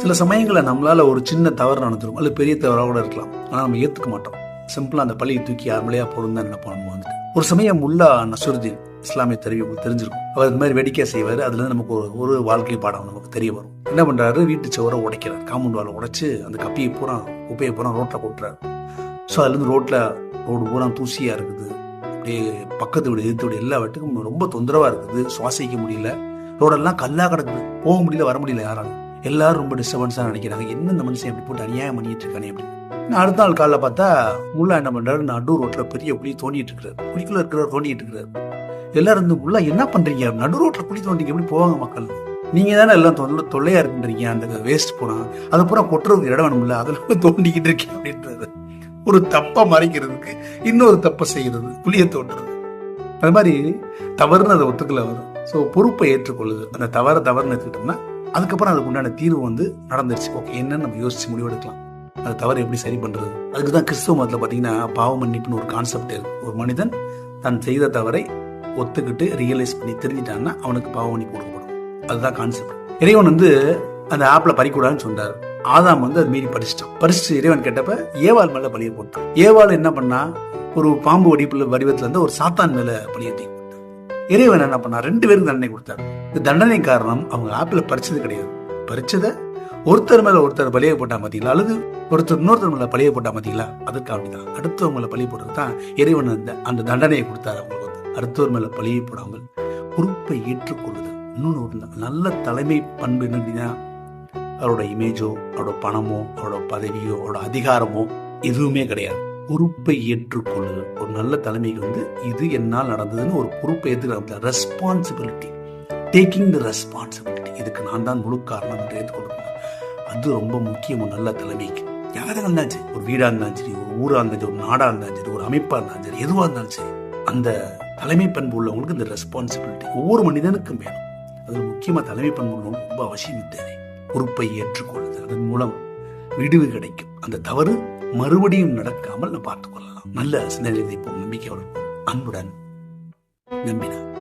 சில சமயங்களில் நம்மளால ஒரு சின்ன தவறு நடந்துரும், அல்லது பெரிய தவறாக கூட இருக்கலாம். ஆனால் நம்ம ஏற்றுக்க மாட்டோம். சிம்பிளா அந்த பள்ளியை தூக்கி யார் மேலேயா போடும் தான் நினைப்போம். நம்ம வந்துட்டு ஒரு சமயம் முல்லா நசுருதீன் இஸ்லாமிய தெரிவி உங்களுக்கு தெரிஞ்சிருக்கும். அவர் இந்த மாதிரி வேடிக்கை செய்வார். அதுல இருந்து நமக்கு ஒரு வாழ்க்கை பாடம் நமக்கு தெரிய வரும். என்ன பண்றாரு, வீட்டு சுவரை உடைக்கிறார். காம்பவுண்ட் வாலை உடைச்சு அந்த கப்பியை பூரா குப்பையை பூரா ரோட்ல கொட்டுறாரு. ஸோ அதுல இருந்து ரோடு பூரா தூசியா இருக்குது. அப்படியே பக்கத்து வீடு எதிர்த்து வீடு எல்லா வீட்டுக்கும் ரொம்ப தொந்தரவா இருக்குது. சுவாசிக்க முடியல. ரோடெல்லாம் கல்லா கிடக்குது. போக முடியல, வர முடியல. யாராலும் எல்லாரும் ரொம்ப டிஸ்டர்பன்ஸா நினைக்கிறாங்க. என்ன இந்த மனுஷன் எப்படி போட்டு அநியாயம் பண்ணிட்டு இருக்கானே அப்படின்னு. அடுத்த நாள் காலைல பார்த்தா முல்லா என்ன பண்றாரு, நடு ரோட்ல பெரிய குழி தோண்டிட்டு இருக்கிறாரு. குழிக்குள்ள இருக்கிறவர் தோண்டிட்டு இருக்கிறாரு. எல்லாரும் வந்து முல்லா என்ன பண்றீங்க, நடு ரோட்ல குழி தோண்டிங்க, எப்படி போவாங்க மக்கள், நீங்க தானே எல்லாம் தொல்லையா இருக்குன்றீங்க, அந்த வேஸ்ட் போனா அது பூரா கொட்டுறதுக்கு இடம் வேணும்ல, அதெல்லாம் தோண்டிக்கிட்டு இருக்கீங்க அப்படின்றது. ஒரு தப்பை மறைக்கிறதுக்கு இன்னொரு தப்பை செய்யறது, குழியை தோண்டுறது. அது மாதிரி தவறுன்னு அதை ஒத்துக்கல வரும். ஸோ பொறுப்பை ஏற்றுக்கொள்ளுது. அந்த தவறுன்னு எடுத்துக்கிட்டோம்னா அதுக்கப்புறம் அதுக்கு உண்டான தீர்வு வந்து நடந்துருச்சு. ஓகே, என்னன்னு நம்ம யோசிச்சு முடிவெடுக்கலாம். அந்த தவறு எப்படி சரி பண்றது. அதுக்கு தான் கிறிஸ்துவ மதத்தில் பார்த்தீங்கன்னா பாவ மன்னிப்புன்னு ஒரு கான்செப்ட் இருக்கு. ஒரு மனிதன் தான் செய்த தவறை ஒத்துக்கிட்டு ரியலைஸ் பண்ணி தெரிஞ்சிட்டான்னா அவனுக்கு பாவ மன்னிப்பு கொடுக்கப்படும். அதுதான் கான்செப்ட். இறைவன் வந்து அந்த ஆப்ல பறிக்கூடாதுன்னு சொன்னார். ஆதாம் வந்து அது மீறி பறிச்சுட்டு இறைவன் கேட்டப்ப ஏவாள் மேல பழிய போட்டான். ஏவாள் என்ன பண்ணா, ஒரு பாம்பு வடிவத்துல இருந்து ஒரு சாத்தான் மேல பழிய தூக்கி போட்டான். இறைவன் என்ன பண்ணா, 2 பேருக்கு தண்டனை கொடுத்தாரு. இந்த தண்டனை காரணம் அவங்க ஆப்பிள பறிச்சது கிடையாது. பறிச்சத ஒருத்தர் மேல ஒருத்தர் பழிய போட்டா பாத்தீங்களா, அல்லது ஒருத்தர் இன்னொருத்தர் மேல பழிய போட்டா பாத்தீங்களா, அதுக்கு அப்படிதான். அடுத்தவங்க மேல பழிய போடுறது தான் இறைவன் அந்த தண்டனையை கொடுத்தாரு. அவங்களுக்கு அடுத்தவர் மேல பழிய போடாமல் பொறுப்பை ஏற்றுக்கொள்ளுது. இன்னொன்னு ஒரு நல்ல தலைமை பண்பு என்னன்னா, அவரோட இமேஜோ, அவரோட பணமோ, அவரோட பதவியோ, அவரோட அதிகாரமோ எதுவுமே கிடையாது. பொறுப்பை ஏற்றுக்கொள்ளுது. ஒரு நல்ல தலைமைக்கு வந்து இது என்னால் நடந்ததுன்னு ஒரு பொறுப்பை ஏற்றுக்கிறாங்க. Responsibility, taking the responsibility. இதுக்கு நான் தான் முழு காரணம் என்று ஏற்றுக்கொள்ளணும். அது ரொம்ப முக்கியம் ஒரு நல்ல தலைமைக்கு. யாராக இருந்தாலும் சரி, ஒரு வீடா இருந்தாலும் சரி, ஒரு ஊரா இருந்தாலும் சரி, ஒரு நாடா இருந்தாலும் சரி, ஒரு அமைப்பா இருந்தாலும் சரி, எதுவாக இருந்தாலும் சரி, அந்த தலைமை பண்பு உள்ளவங்களுக்கு இந்த ரெஸ்பான்சிபிலிட்டி ஒவ்வொரு மனிதனுக்கும் வேணும். அது முக்கியமா தலைமை பண்பு உள்ளவங்களுக்கு ரொம்ப அவசியம் தேவை. பொறுப்பை ஏற்றுக்கொள்ளுது. அதன் மூலம் விடுவு கிடைக்கும். அந்த தவறு மறுபடியும் நடக்காமல் நம்ம பார்த்துக் கொள்ளலாம். நல்ல சிந்தனை நம்பிக்கை வளர்ப்போம். அன்புடன் நம்பினார்.